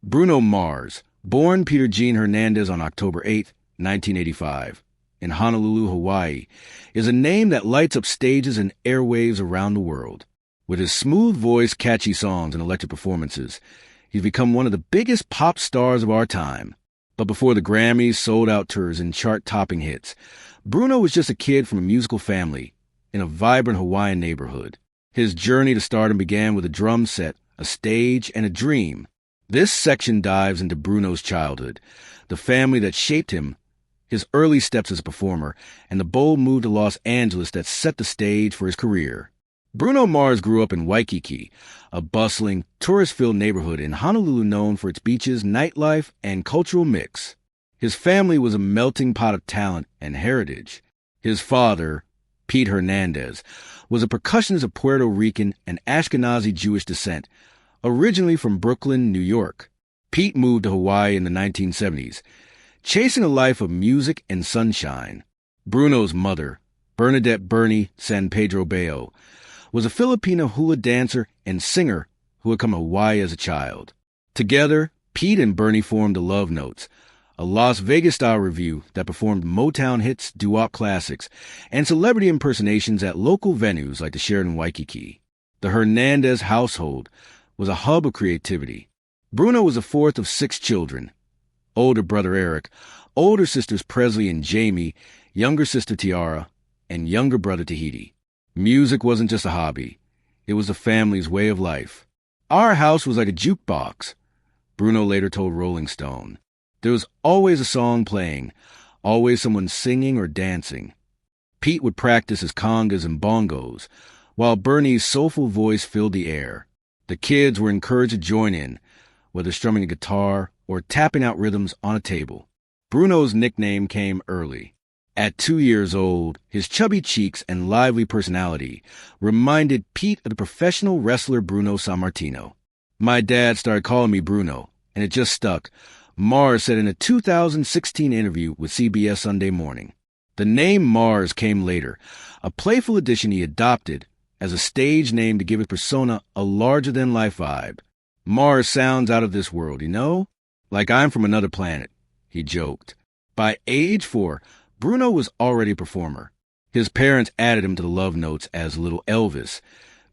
Bruno Mars, born Peter Gene Hernandez on October 8, 1985, in Honolulu, Hawaii, is a name that lights up stages and airwaves around the world. With his smooth voice, catchy songs, and electric performances, he's become one of the biggest pop stars of our time. But before the Grammys, sold-out tours, and chart-topping hits, Bruno was just a kid from a musical family in a vibrant Hawaiian neighborhood. His journey to stardom began with a drum set, a stage, and a dream. This section dives into Bruno's childhood, the family that shaped him, his early steps as a performer, and the bold move to Los Angeles that set the stage for his career. Bruno Mars grew up in Waikiki, a bustling, tourist-filled neighborhood in Honolulu known for its beaches, nightlife, and cultural mix. His family was a melting pot of talent and heritage. His father, Pete Hernandez, was a percussionist of Puerto Rican and Ashkenazi Jewish descent, originally from Brooklyn, New York. Pete moved to Hawaii in the 1970s, chasing a life of music and sunshine. Bruno's mother, Bernadette Bernie San Pedro Bayo, was a Filipino hula dancer and singer who had come to Hawaii as a child. Together, Pete and Bernie formed the Love Notes, a Las Vegas-style revue that performed Motown hits, doo-wop classics, and celebrity impersonations at local venues like the Sheraton Waikiki. The Hernandez household was a hub of creativity. Bruno was the fourth of 6 children. Older brother Eric, older sisters Presley and Jamie, younger sister Tiara, and younger brother Tahiti. Music wasn't just a hobby. It was the family's way of life. Our house was like a jukebox, Bruno later told Rolling Stone. There was always a song playing, always someone singing or dancing. Pete would practice his congas and bongos, while Bernie's soulful voice filled the air. The kids were encouraged to join in, whether strumming a guitar or tapping out rhythms on a table. Bruno's nickname came early. At 2 years old, his chubby cheeks and lively personality reminded Pete of the professional wrestler Bruno Sammartino. "My dad started calling me Bruno, and it just stuck," Mars said in a 2016 interview with CBS Sunday Morning. The name Mars came later, a playful addition he adopted as a stage name to give his persona a larger-than-life vibe. "Mars sounds out of this world, you know? Like I'm from another planet," he joked. By age 4, Bruno was already a performer. His parents added him to the Love Notes as Little Elvis,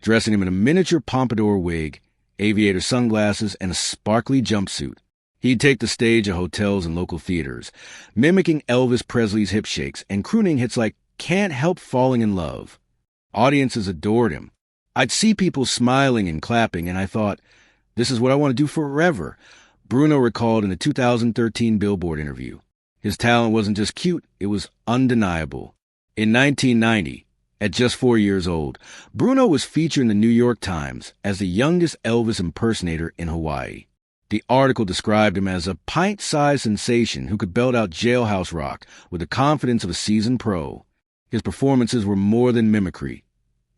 dressing him in a miniature pompadour wig, aviator sunglasses, and a sparkly jumpsuit. He'd take the stage at hotels and local theaters, mimicking Elvis Presley's hip shakes and crooning hits like "Can't Help Falling in Love." Audiences adored him. I'd see people smiling and clapping, and I thought, this is what I want to do forever, Bruno recalled in a 2013 Billboard interview. His talent wasn't just cute, it was undeniable. In 1990, at just 4 years old, Bruno was featured in the New York Times as the youngest Elvis impersonator in Hawaii. The article described him as a pint-sized sensation who could belt out jailhouse rock with the confidence of a seasoned pro. His performances were more than mimicry.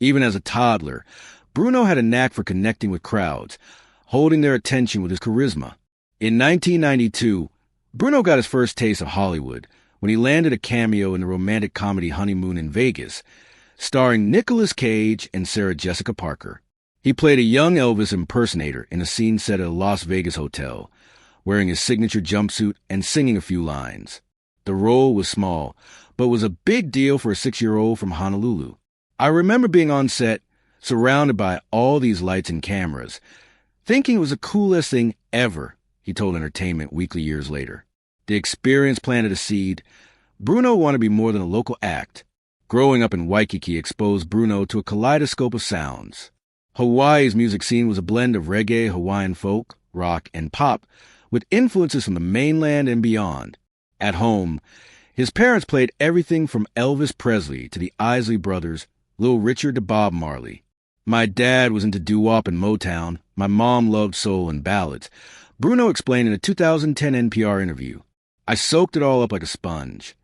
Even as a toddler, Bruno had a knack for connecting with crowds, holding their attention with his charisma. In 1992, Bruno got his first taste of Hollywood when he landed a cameo in the romantic comedy Honeymoon in Vegas, starring Nicolas Cage and Sarah Jessica Parker. He played a young Elvis impersonator in a scene set at a Las Vegas hotel, wearing his signature jumpsuit and singing a few lines. The role was small, but was a big deal for a 6-year-old from Honolulu. "I remember being on set, surrounded by all these lights and cameras, thinking it was the coolest thing ever," he told Entertainment Weekly years later. The experience planted a seed. Bruno wanted to be more than a local act. Growing up in Waikiki exposed Bruno to a kaleidoscope of sounds. Hawaii's music scene was a blend of reggae, Hawaiian folk, rock, and pop, with influences from the mainland and beyond. At home, his parents played everything from Elvis Presley to the Isley Brothers, Little Richard to Bob Marley. "My dad was into doo-wop and Motown. My mom loved soul and ballads," Bruno explained in a 2010 NPR interview. "I soaked it all up like a sponge."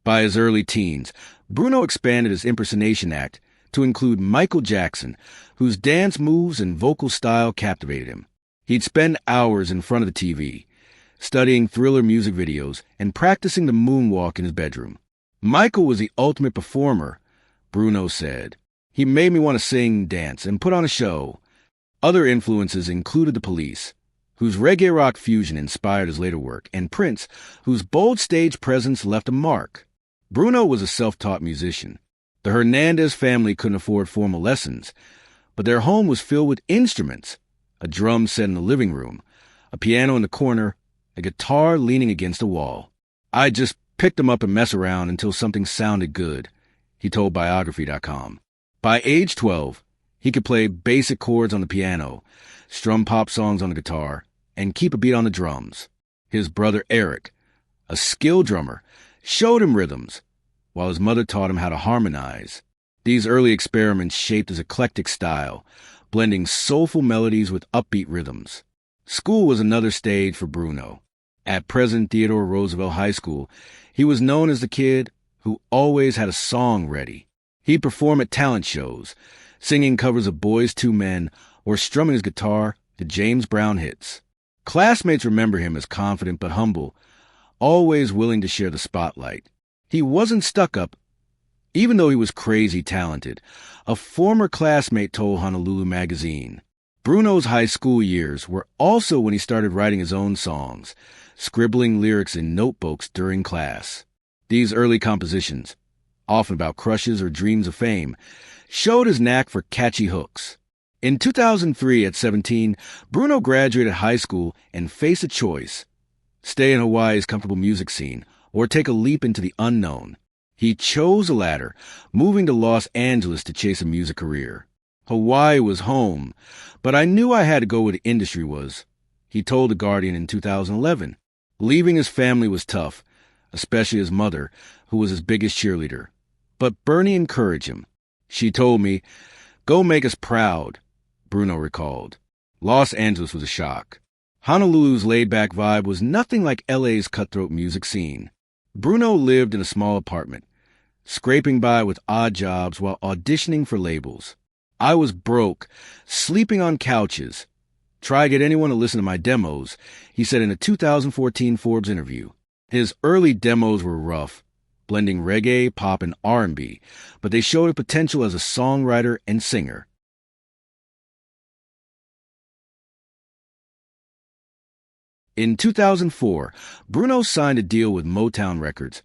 By his early teens, Bruno expanded his impersonation act to include Michael Jackson, whose dance moves and vocal style captivated him. He'd spend hours in front of the TV, studying Thriller music videos and practicing the moonwalk in his bedroom. "Michael was the ultimate performer," Bruno said. "He made me want to sing, dance, and put on a show." Other influences included the Police, whose reggae rock fusion inspired his later work, and Prince, whose bold stage presence left a mark. Bruno was a self-taught musician. The Hernandez family couldn't afford formal lessons, but their home was filled with instruments: a drum set in the living room, a piano in the corner, a guitar leaning against a wall. I just picked them up and mess around until something sounded good, he told Biography.com. By age 12, he could play basic chords on the piano, strum pop songs on the guitar, and keep a beat on the drums. His brother Eric, a skilled drummer, showed him rhythms, while his mother taught him how to harmonize. These early experiments shaped his eclectic style, blending soulful melodies with upbeat rhythms. School was another stage for Bruno. At President Theodore Roosevelt High School, he was known as the kid who always had a song ready. He'd perform at talent shows, singing covers of Boyz II Men or strumming his guitar to James Brown hits. Classmates remember him as confident but humble, always willing to share the spotlight. He wasn't stuck up, even though he was crazy talented. A former classmate told Honolulu Magazine. Bruno's high school years were also when he started writing his own songs, scribbling lyrics in notebooks during class. These early compositions, often about crushes or dreams of fame, showed his knack for catchy hooks. In 2003, at 17, Bruno graduated high school and faced a choice: stay in Hawaii's comfortable music scene or take a leap into the unknown. He chose the latter, moving to Los Angeles to chase a music career. Hawaii was home, but I knew I had to go where the industry was, he told The Guardian in 2011. Leaving his family was tough, especially his mother, who was his biggest cheerleader. But Bernie encouraged him. She told me, "Go make us proud," Bruno recalled. Los Angeles was a shock. Honolulu's laid-back vibe was nothing like LA's cutthroat music scene. Bruno lived in a small apartment, scraping by with odd jobs while auditioning for labels. "I was broke, sleeping on couches. Try to get anyone to listen to my demos," he said in a 2014 Forbes interview. His early demos were rough, blending reggae, pop, and R&B, but they showed a potential as a songwriter and singer. In 2004, Bruno signed a deal with Motown Records,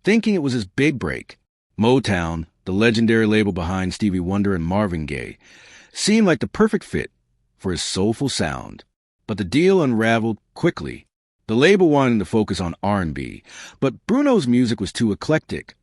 thinking it was his big break. Motown, the legendary label behind Stevie Wonder and Marvin Gaye, seemed like the perfect fit for his soulful sound. But the deal unraveled quickly. The label wanted to focus on R&B, but Bruno's music was too eclectic.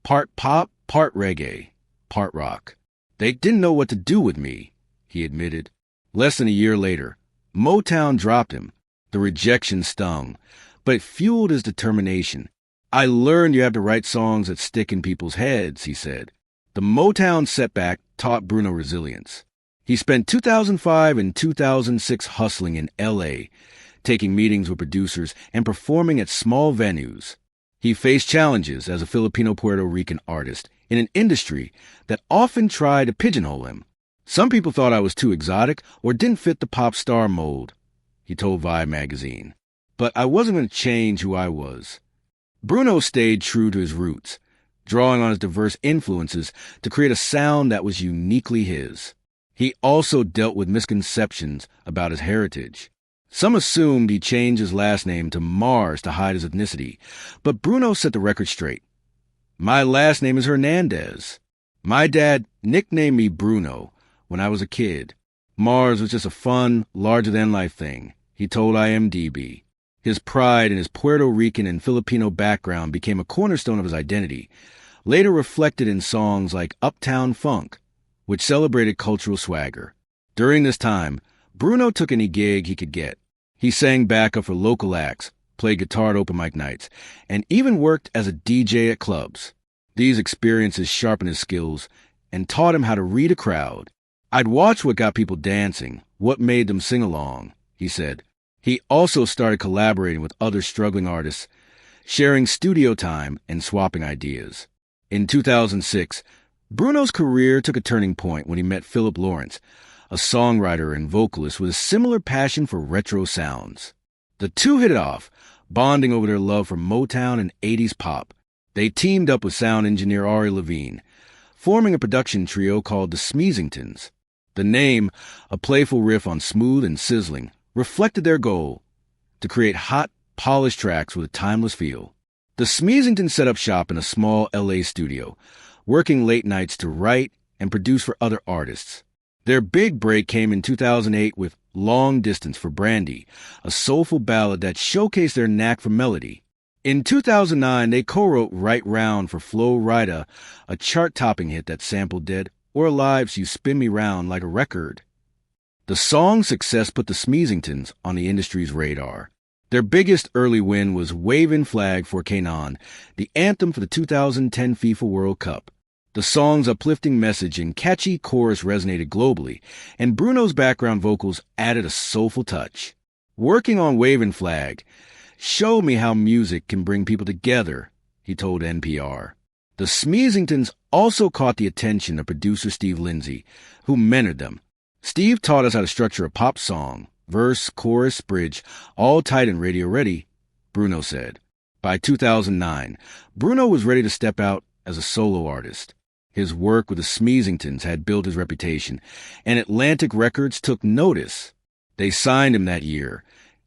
Part pop, part reggae, part rock. "They didn't know what to do with me," he admitted. Less than a year later, Motown dropped him. The rejection stung, but it fueled his determination. "I learned you have to write songs that stick in people's heads," he said. The Motown setback taught Bruno resilience. He spent 2005 and 2006 hustling in L.A., taking meetings with producers and performing at small venues. He faced challenges as a Filipino-Puerto Rican artist in an industry that often tried to pigeonhole him. "Some people thought I was too exotic or didn't fit the pop star mold," he told Vibe magazine. "But I wasn't going to change who I was." Bruno stayed true to his roots, drawing on his diverse influences to create a sound that was uniquely his. He also dealt with misconceptions about his heritage. Some assumed he changed his last name to Mars to hide his ethnicity, but Bruno set the record straight. "My last name is Hernandez. My dad nicknamed me Bruno when I was a kid. Mars was just a fun, larger-than-life thing," he told IMDb. His pride in his Puerto Rican and Filipino background became a cornerstone of his identity, later reflected in songs like Uptown Funk, which celebrated cultural swagger. During this time, Bruno took any gig he could get. He sang backup for local acts, played guitar at open mic nights, and even worked as a DJ at clubs. These experiences sharpened his skills and taught him how to read a crowd. "I'd watch what got people dancing, what made them sing along," he said. He also started collaborating with other struggling artists, sharing studio time and swapping ideas. In 2006, Bruno's career took a turning point when he met Philip Lawrence, a songwriter and vocalist with a similar passion for retro sounds. The two hit it off, bonding over their love for Motown and 80s pop. They teamed up with sound engineer Ari Levine, forming a production trio called the Smeezingtons. The name, a playful riff on smooth and sizzling, reflected their goal to create hot, polished tracks with a timeless feel. The Smeezingtons set up shop in a small LA studio, working late nights to write and produce for other artists. Their big break came in 2008 with Long Distance for Brandy, a soulful ballad that showcased their knack for melody. In 2009, they co-wrote Right Round for Flo Rida, a chart-topping hit that sampled Dead or Alive's You Spin Me Round Like a Record. The song's success put the Smeezingtons on the industry's radar. Their biggest early win was Wavin' Flag for Canaan, the anthem for the 2010 FIFA World Cup. The song's uplifting message and catchy chorus resonated globally, and Bruno's background vocals added a soulful touch. Working on Wavin' Flag showed me how music can bring people together, he told NPR. The Smeezingtons also caught the attention of producer Steve Lindsay, who mentored them. Steve taught us how to structure a pop song, verse, chorus, bridge, all tight and radio ready, Bruno said. By 2009, Bruno was ready to step out as a solo artist. His work with the Smeezingtons had built his reputation, and Atlantic Records took notice. They signed him that year,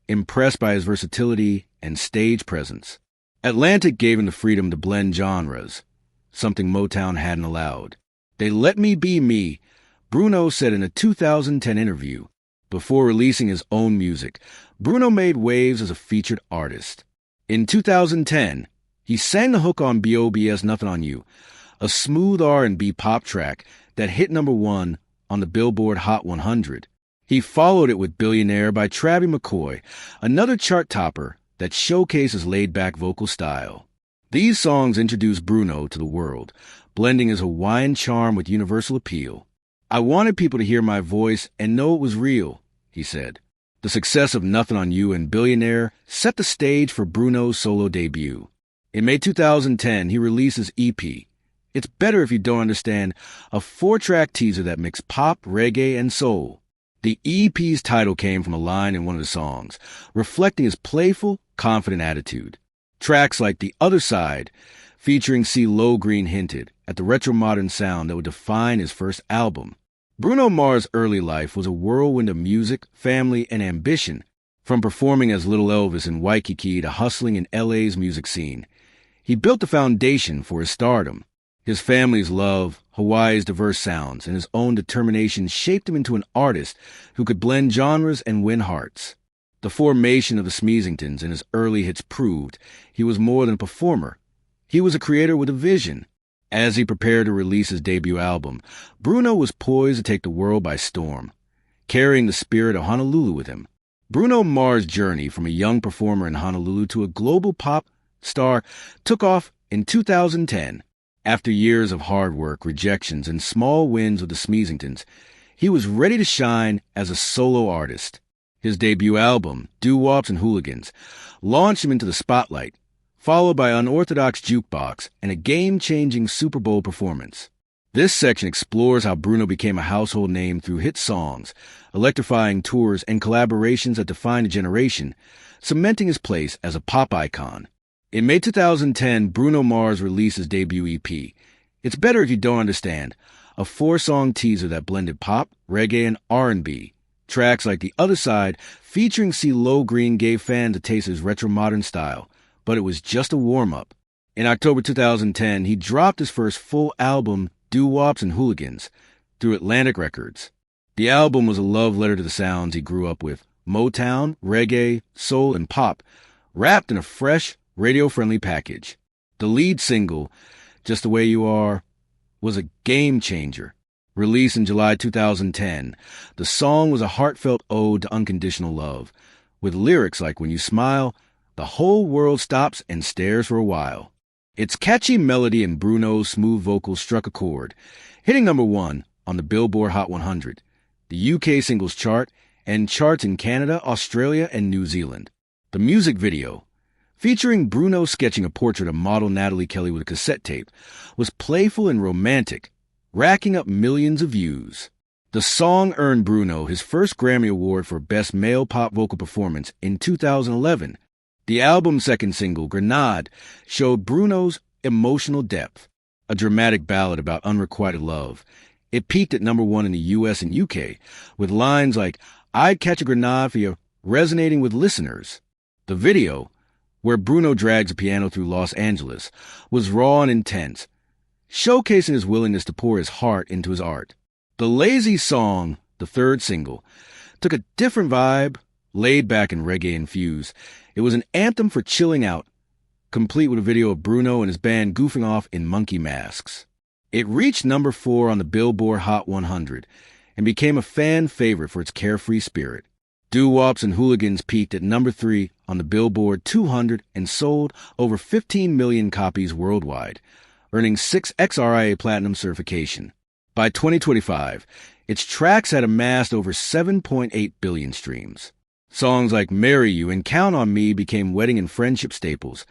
impressed by his versatility and stage presence. Atlantic gave him the freedom to blend genres, something Motown hadn't allowed. They let me be me, Bruno said in a 2010 interview. Before releasing his own music, Bruno made waves as a featured artist. In 2010, he sang the hook on B.O.B.'s Nothing on You, a smooth R&B pop track that hit #1 on the Billboard Hot 100. He followed it with Billionaire by Travie McCoy, another chart topper that showcases laid-back vocal style. These songs introduced Bruno to the world, blending his Hawaiian charm with universal appeal. I wanted people to hear my voice and know it was real, he said. The success of Nothing on You and Billionaire set the stage for Bruno's solo debut. In May 2010, he released his EP, It's Better If You Don't Understand, a 4-track teaser that mixed pop, reggae, and soul. The EP's title came from a line in one of the songs, reflecting his playful, confident attitude. Tracks like The Other Side, featuring CeeLo Green, hinted at the retro-modern sound that would define his first album. Bruno Mars' early life was a whirlwind of music, family, and ambition, from performing as Little Elvis in Waikiki to hustling in LA's music scene. He built the foundation for his stardom. His family's love, Hawaii's diverse sounds, and his own determination shaped him into an artist who could blend genres and win hearts. The formation of the Smeezingtons and his early hits proved he was more than a performer. He was a creator with a vision. As he prepared to release his debut album, Bruno was poised to take the world by storm, carrying the spirit of Honolulu with him. Bruno Mars' journey from a young performer in Honolulu to a global pop star took off in 2010. After years of hard work, rejections, and small wins with the Smeezingtons, he was ready to shine as a solo artist. His debut album, Doo-Wops and Hooligans, launched him into the spotlight, followed by Unorthodox Jukebox and a game-changing Super Bowl performance. This section explores how Bruno became a household name through hit songs, electrifying tours, and collaborations that defined a generation, cementing his place as a pop icon. In May 2010, Bruno Mars released his debut EP, It's Better If You Don't Understand, a 4-song teaser that blended pop, reggae, and R&B. Tracks like The Other Side, featuring CeeLo Green, gave fans a taste of his retro-modern style, but it was just a warm-up. In October 2010, he dropped his first full album, Doo-Wops and Hooligans, through Atlantic Records. The album was a love letter to the sounds he grew up with, Motown, reggae, soul, and pop, wrapped in a fresh, radio-friendly package. The lead single, Just the Way You Are, was a game-changer. Released in July 2010, the song was a heartfelt ode to unconditional love, with lyrics like When You Smile, the whole world stops and stares for a while. Its catchy melody and Bruno's smooth vocals struck a chord, hitting #1 on the Billboard Hot 100, the UK singles chart, and charts in Canada, Australia, and New Zealand. The music video, featuring Bruno sketching a portrait of model Natalie Kelly with a cassette tape, was playful and romantic, racking up millions of views. The song earned Bruno his first Grammy Award for Best Male Pop Vocal Performance in 2011. The album's second single, Grenade, showed Bruno's emotional depth, a dramatic ballad about unrequited love. It peaked at #1 in the US and UK, with lines like, I'd catch a grenade for your resonating with listeners. The video, where Bruno drags a piano through Los Angeles, was raw and intense, showcasing his willingness to pour his heart into his art. The Lazy song, the third single, took a different vibe, laid back and reggae-infused. It was an anthem for chilling out, complete with a video of Bruno and his band goofing off in monkey masks. It reached number 4 on the Billboard Hot 100 and became a fan favorite for its carefree spirit. Doo-Wops and Hooligans peaked at number 3 on the Billboard 200 and sold over 15 million copies worldwide, earning 6 XRIA Platinum certification. By 2025, its tracks had amassed over 7.8 billion streams. Songs like Marry You and Count on Me became wedding and friendship staples,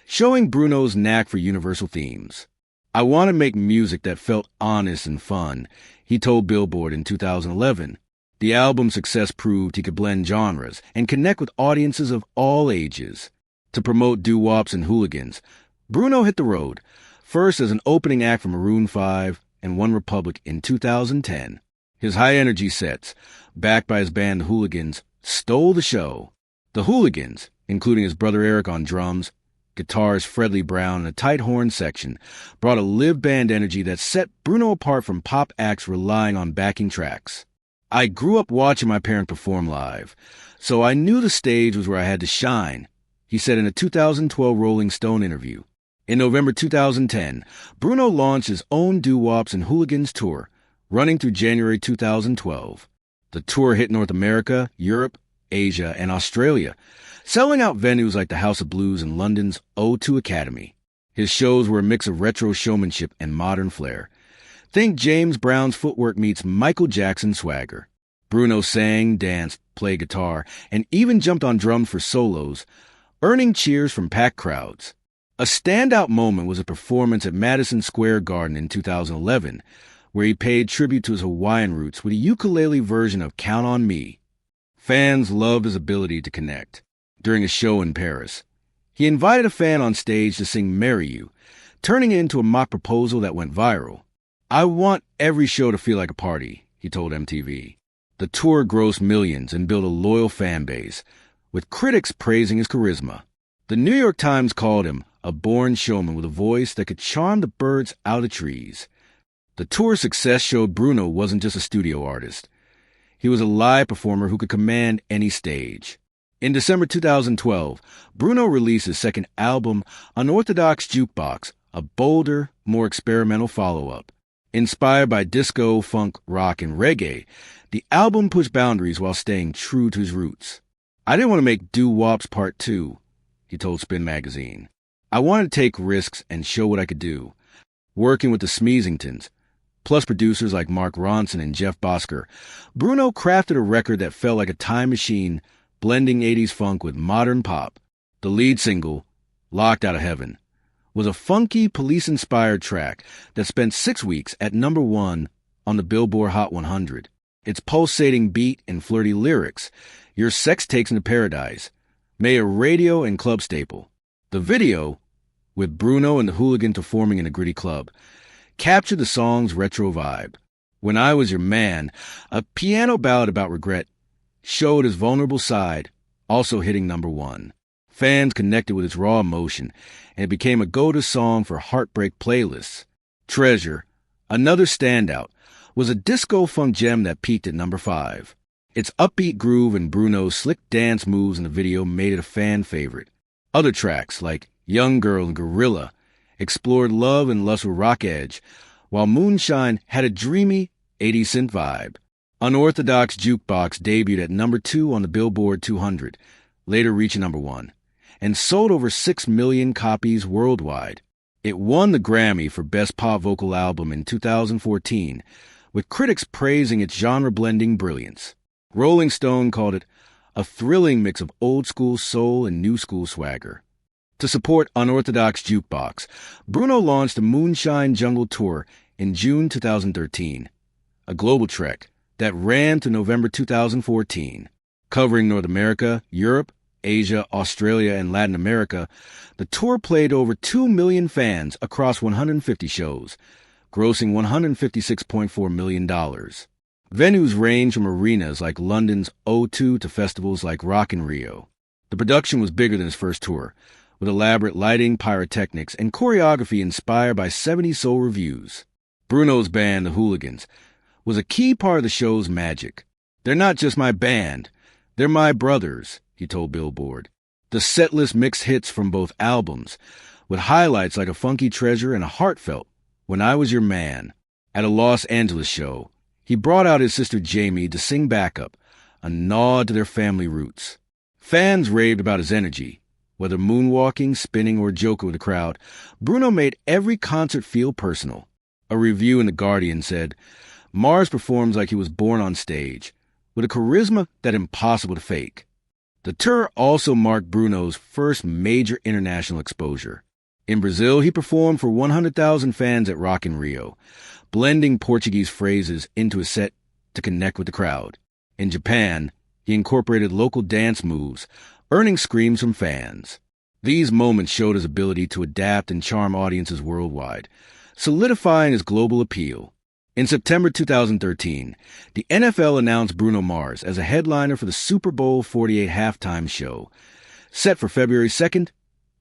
showing Bruno's knack for universal themes. "I want to make music that felt honest and fun," he told Billboard in 2011. The album's success proved he could blend genres and connect with audiences of all ages. To promote Doo-Wops and Hooligans, Bruno hit the road, first as an opening act for Maroon 5 and One Republic in 2010. His high-energy sets, backed by his band The Hooligans, stole the show. The Hooligans, including his brother Eric on drums, guitarist Fredley Brown, and a tight horn section, brought a live band energy that set Bruno apart from pop acts relying on backing tracks. "I grew up watching my parents perform live, so I knew the stage was where I had to shine," he said in a 2012 Rolling Stone interview. In November 2010, Bruno launched his own Doo-Wops and Hooligans tour, running through January 2012. The tour hit North America, Europe, Asia, and Australia, selling out venues like the House of Blues and London's O2 Academy. His shows were a mix of retro showmanship and modern flair. Think James Brown's footwork meets Michael Jackson's swagger. Bruno sang, danced, played guitar, and even jumped on drums for solos, earning cheers from packed crowds. A standout moment was a performance at Madison Square Garden in 2011, where he paid tribute to his Hawaiian roots with a ukulele version of Count on Me. Fans loved his ability to connect. During a show in Paris, he invited a fan on stage to sing Marry You, turning it into a mock proposal that went viral. "I want every show to feel like a party," he told MTV. The tour grossed millions and built a loyal fan base, with critics praising his charisma. The New York Times called him a born showman with a voice that could charm the birds out of trees. The tour's success showed Bruno wasn't just a studio artist. He was a live performer who could command any stage. In December 2012, Bruno released his second album, Unorthodox Jukebox, a bolder, more experimental follow-up. Inspired by disco, funk, rock, and reggae, the album pushed boundaries while staying true to his roots. "I didn't want to make Doo-Wops Part 2, he told Spin magazine. "I wanted to take risks and show what I could do." Working with the Smeezingtons, plus producers like Mark Ronson and Jeff Bosker, Bruno crafted a record that felt like a time machine, blending 80s funk with modern pop. The lead single, Locked Out of Heaven, was a funky, police-inspired track that spent 6 weeks at number 1 on the Billboard Hot 100. Its pulsating beat and flirty lyrics, "Your sex takes me to paradise," made a radio and club staple. The video, with Bruno and the Hooligan performing in a gritty club, captured the song's retro vibe. "When I Was Your Man," a piano ballad about regret, showed his vulnerable side, also hitting number 1. Fans connected with its raw emotion, and it became a go-to song for heartbreak playlists. "Treasure," another standout, was a disco funk gem that peaked at number 5. Its upbeat groove and Bruno's slick dance moves in the video made it a fan favorite. Other tracks, like Young Girl and Gorilla, explored love and lust with rock edge, while Moonshine had a dreamy 80s synth vibe. Unorthodox Jukebox debuted at number 2 on the Billboard 200, later reaching number 1, and sold over 6 million copies worldwide. It won the Grammy for Best Pop Vocal Album in 2014, with critics praising its genre-blending brilliance. Rolling Stone called it a thrilling mix of old-school soul and new-school swagger. To support Unorthodox Jukebox, Bruno launched the Moonshine Jungle Tour in June 2013, a global trek that ran to November 2014. Covering North America, Europe, Asia, Australia, and Latin America, the tour played over 2 million fans across 150 shows, grossing $156.4 million. Venues range from arenas like London's O2 to festivals like Rock in Rio. The production was bigger than his first tour, with elaborate lighting, pyrotechnics, and choreography inspired by 70s soul reviews. Bruno's band, the Hooligans, was a key part of the show's magic. "They're not just my band, they're my brothers," he told Billboard. The setlist mixed hits from both albums, with highlights like A Funky Treasure and a heartfelt When I Was Your Man. At a Los Angeles show, he brought out his sister Jamie to sing backup, a nod to their family roots. Fans raved about his energy. Whether moonwalking, spinning, or joking with the crowd, Bruno made every concert feel personal. A review in The Guardian said, "Mars performs like he was born on stage, with a charisma that's impossible to fake." The tour also marked Bruno's first major international exposure. In Brazil, he performed for 100,000 fans at Rock in Rio, blending Portuguese phrases into his set to connect with the crowd. In Japan, he incorporated local dance moves, earning screams from fans. These moments showed his ability to adapt and charm audiences worldwide, solidifying his global appeal. In September 2013, the NFL announced Bruno Mars as a headliner for the Super Bowl 48 halftime show, set for February 2nd,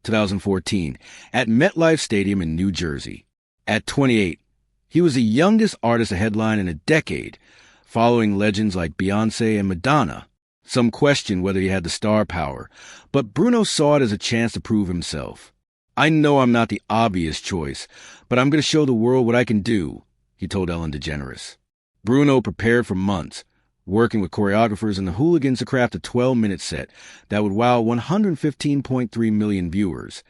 2014, at MetLife Stadium in New Jersey. At 28, he was the youngest artist to headline in a decade, following legends like Beyoncé and Madonna. Some questioned whether he had the star power, but Bruno saw it as a chance to prove himself. "I know I'm not the obvious choice, but I'm going to show the world what I can do," he told Ellen DeGeneres. Bruno prepared for months, working with choreographers and the Hooligans to craft a 12-minute set that would wow 115.3 million viewers,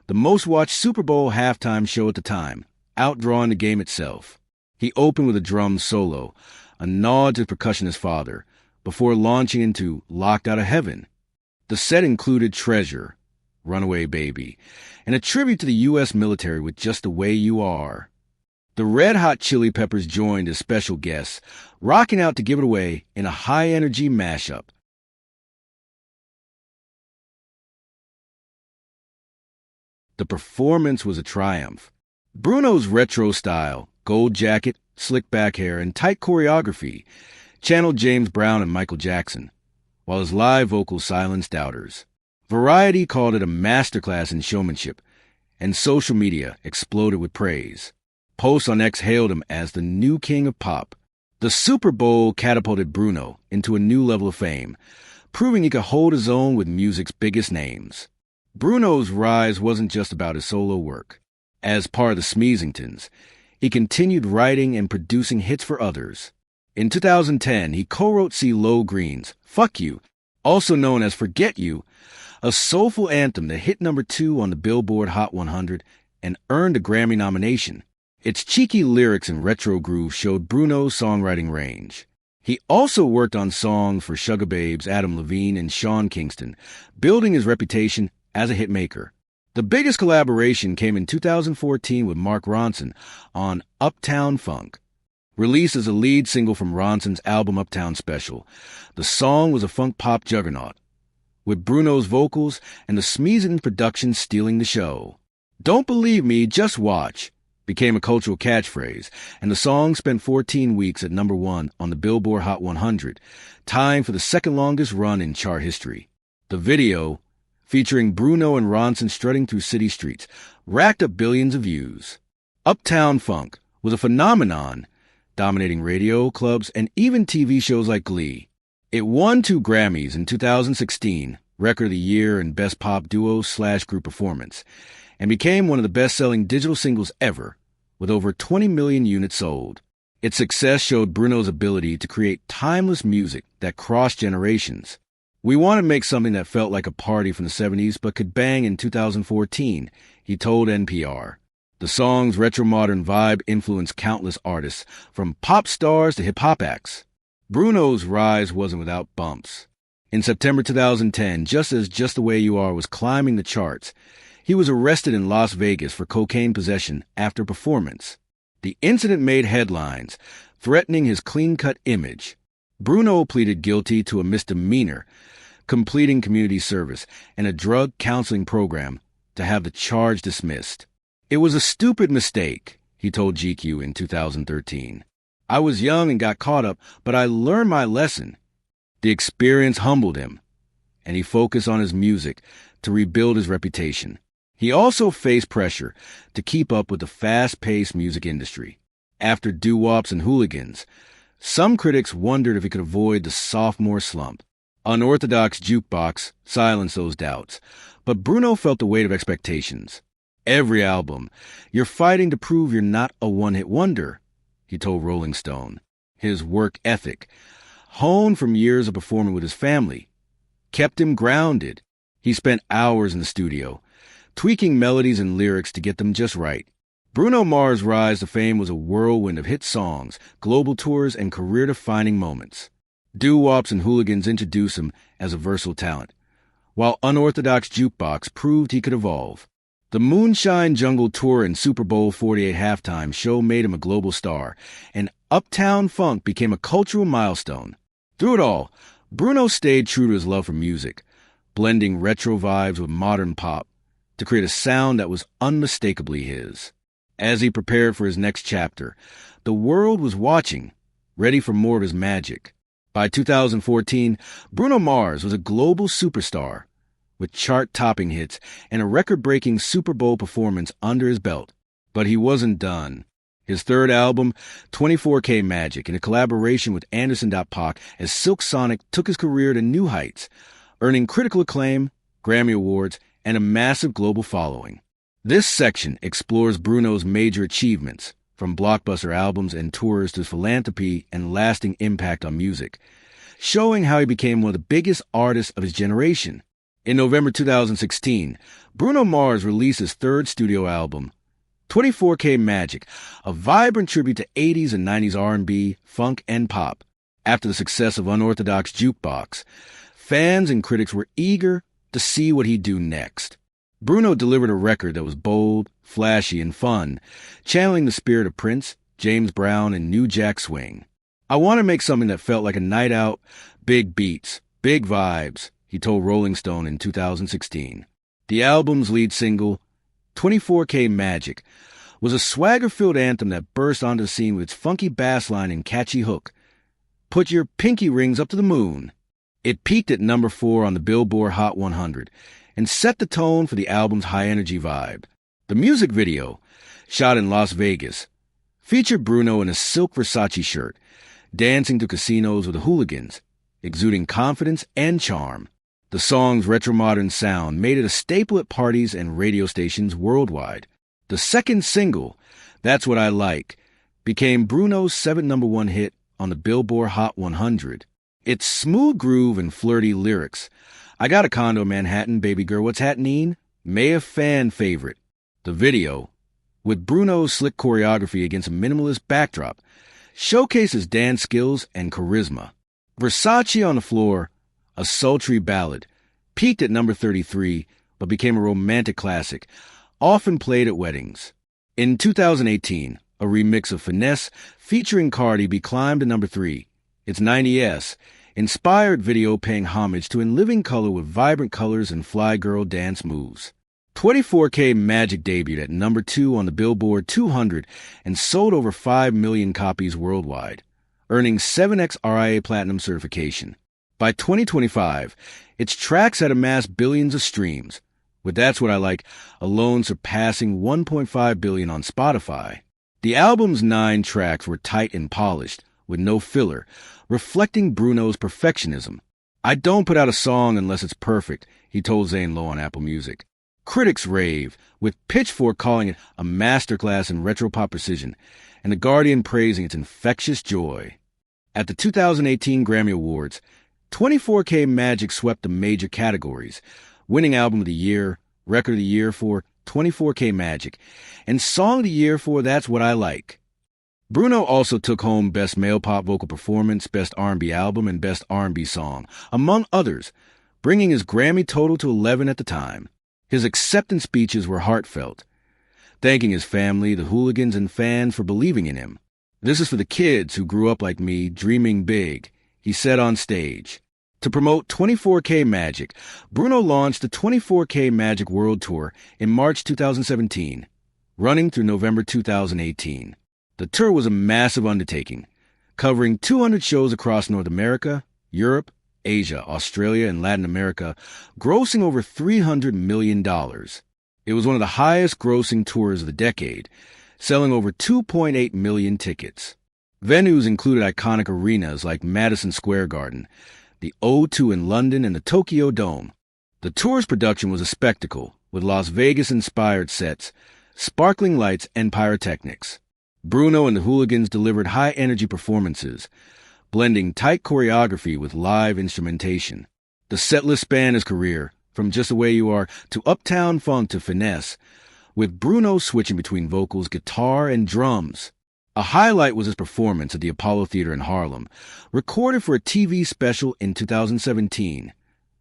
the most-watched Super Bowl halftime show at the time, outdrawing the game itself. He opened with a drum solo, a nod to his percussionist father, before launching into Locked Out of Heaven. The set included Treasure, Runaway Baby, and a tribute to the U.S. military with Just the Way You Are. The Red Hot Chili Peppers joined as special guests, rocking out to Give It Away in a high-energy mashup. The performance was a triumph. Bruno's retro style, gold jacket, slick back hair, and tight choreography channeled James Brown and Michael Jackson, while his live vocals silenced doubters. Variety called it a masterclass in showmanship, and social media exploded with praise. Posts on X hailed him as the new king of pop. The Super Bowl catapulted Bruno into a new level of fame, proving he could hold his own with music's biggest names. Bruno's rise wasn't just about his solo work. As part of the Smeezingtons, he continued writing and producing hits for others. In 2010, he co-wrote CeeLo Green's Fuck You, also known as Forget You, a soulful anthem that hit number 2 on the Billboard Hot 100 and earned a Grammy nomination. Its cheeky lyrics and retro groove showed Bruno's songwriting range. He also worked on songs for Sugar Babes, Adam Levine, and Sean Kingston, building his reputation as a hitmaker. The biggest collaboration came in 2014 with Mark Ronson on Uptown Funk. Released as a lead single from Ronson's album Uptown Special, the song was a funk pop juggernaut, with Bruno's vocals and the Smeezingtons production stealing the show. "Don't believe me, just watch" became a cultural catchphrase, and the song spent 14 weeks at number 1 on the Billboard Hot 100, tying for the second longest run in chart history. The video, featuring Bruno and Ronson strutting through city streets, racked up billions of views. Uptown Funk was a phenomenon, dominating radio, clubs, and even TV shows like Glee. It won 2 Grammys in 2016, Record of the Year and Best Pop Duo/Group Performance, and became one of the best-selling digital singles ever, with over 20 million units sold. Its success showed Bruno's ability to create timeless music that crossed generations. "We want to make something that felt like a party from the 70s but could bang in 2014, he told NPR. The song's retro-modern vibe influenced countless artists, from pop stars to hip-hop acts. Bruno's rise wasn't without bumps. In September 2010, just as Just the Way You Are was climbing the charts, he was arrested in Las Vegas for cocaine possession after a performance. The incident made headlines, threatening his clean-cut image. Bruno pleaded guilty to a misdemeanor, completing community service, and a drug counseling program to have the charge dismissed. "It was a stupid mistake," he told GQ in 2013. I was young and got caught up, but I learned my lesson. The experience humbled him, and he focused on his music to rebuild his reputation. He also faced pressure to keep up with the fast-paced music industry. After doo-wops and hooligans, some critics wondered if he could avoid the sophomore slump. Unorthodox Jukebox silenced those doubts, but Bruno felt the weight of expectations. Every album, you're fighting to prove you're not a one-hit wonder, he told Rolling Stone. His work ethic, honed from years of performing with his family, kept him grounded. He spent hours in the studio, tweaking melodies and lyrics to get them just right. Bruno Mars' rise to fame was a whirlwind of hit songs, global tours, and career-defining moments. Doo-wops and hooligans introduced him as a versatile talent, while Unorthodox Jukebox proved he could evolve. The Moonshine Jungle Tour and Super Bowl 48 halftime show made him a global star, and Uptown Funk became a cultural milestone. Through it all, Bruno stayed true to his love for music, blending retro vibes with modern pop to create a sound that was unmistakably his. As he prepared for his next chapter, the world was watching, ready for more of his magic. By 2014, Bruno Mars was a global superstar, with chart-topping hits and a record-breaking Super Bowl performance under his belt. But he wasn't done. His third album, 24K Magic, in a collaboration with Anderson .Paak as Silk Sonic, took his career to new heights, earning critical acclaim, Grammy Awards, and a massive global following. This section explores Bruno's major achievements, from blockbuster albums and tours to his philanthropy and lasting impact on music, showing how he became one of the biggest artists of his generation. In November 2016, Bruno Mars released his third studio album, 24K Magic, a vibrant tribute to 80s and 90s R&B, funk, and pop. After the success of Unorthodox Jukebox, fans and critics were eager to see what he'd do next. Bruno delivered a record that was bold, flashy, and fun, channeling the spirit of Prince, James Brown, and New Jack Swing. I want to make something that felt like a night out, big beats, big vibes, he told Rolling Stone in 2016. The album's lead single, 24K Magic, was a swagger-filled anthem that burst onto the scene with its funky bass line and catchy hook. Put your pinky rings up to the moon. It peaked at number 4 on the Billboard Hot 100 and set the tone for the album's high-energy vibe. The music video, shot in Las Vegas, featured Bruno in a silk Versace shirt, dancing to casinos with the hooligans, exuding confidence and charm. The song's retro-modern sound made it a staple at parties and radio stations worldwide. The second single, That's What I Like, became Bruno's 7th #1 hit on the Billboard Hot 100. Its smooth groove and flirty lyrics, I got a condo in Manhattan, baby girl, what's happening, made a fan favorite. The video, with Bruno's slick choreography against a minimalist backdrop, showcases dance skills and charisma. Versace on the Floor, a sultry ballad, peaked at number 33, but became a romantic classic, often played at weddings. In 2018, a remix of Finesse featuring Cardi B climbed to number 3. Its 90s, inspired video paying homage to In Living Color with vibrant colors and fly girl dance moves. 24K Magic debuted at number 2 on the Billboard 200 and sold over 5 million copies worldwide, earning 7x RIA Platinum certification. By 2025, its tracks had amassed billions of streams, with That's What I Like alone surpassing 1.5 billion on Spotify. The album's 9 tracks were tight and polished, with no filler, reflecting Bruno's perfectionism. I don't put out a song unless it's perfect, he told Zane Lowe on Apple Music. Critics rave, with Pitchfork calling it a masterclass in retro pop precision, and The Guardian praising its infectious joy. At the 2018 Grammy Awards, 24K Magic swept the major categories, winning Album of the Year, Record of the Year for 24K Magic, and Song of the Year for That's What I Like. Bruno also took home Best Male Pop Vocal Performance, Best R&B Album, and Best R&B Song, among others, bringing his Grammy total to 11 at the time. His acceptance speeches were heartfelt, thanking his family, the hooligans, and fans for believing in him. This is for the kids who grew up like me, dreaming big, he said on stage. To promote 24K Magic, Bruno launched the 24K Magic World Tour in March 2017, running through November 2018. The tour was a massive undertaking, covering 200 shows across North America, Europe, Asia, Australia, and Latin America, grossing over $300 million. It was one of the highest-grossing tours of the decade, selling over 2.8 million tickets. Venues included iconic arenas like Madison Square Garden, the O2 in London, and the Tokyo Dome. The tour's production was a spectacle, with Las Vegas-inspired sets, sparkling lights, and pyrotechnics. Bruno and the Hooligans delivered high-energy performances, blending tight choreography with live instrumentation. The setlist spanned his career, from Just the Way You Are to Uptown Funk to Finesse, with Bruno switching between vocals, guitar, and drums. A highlight was his performance at the Apollo Theater in Harlem, recorded for a TV special in 2017,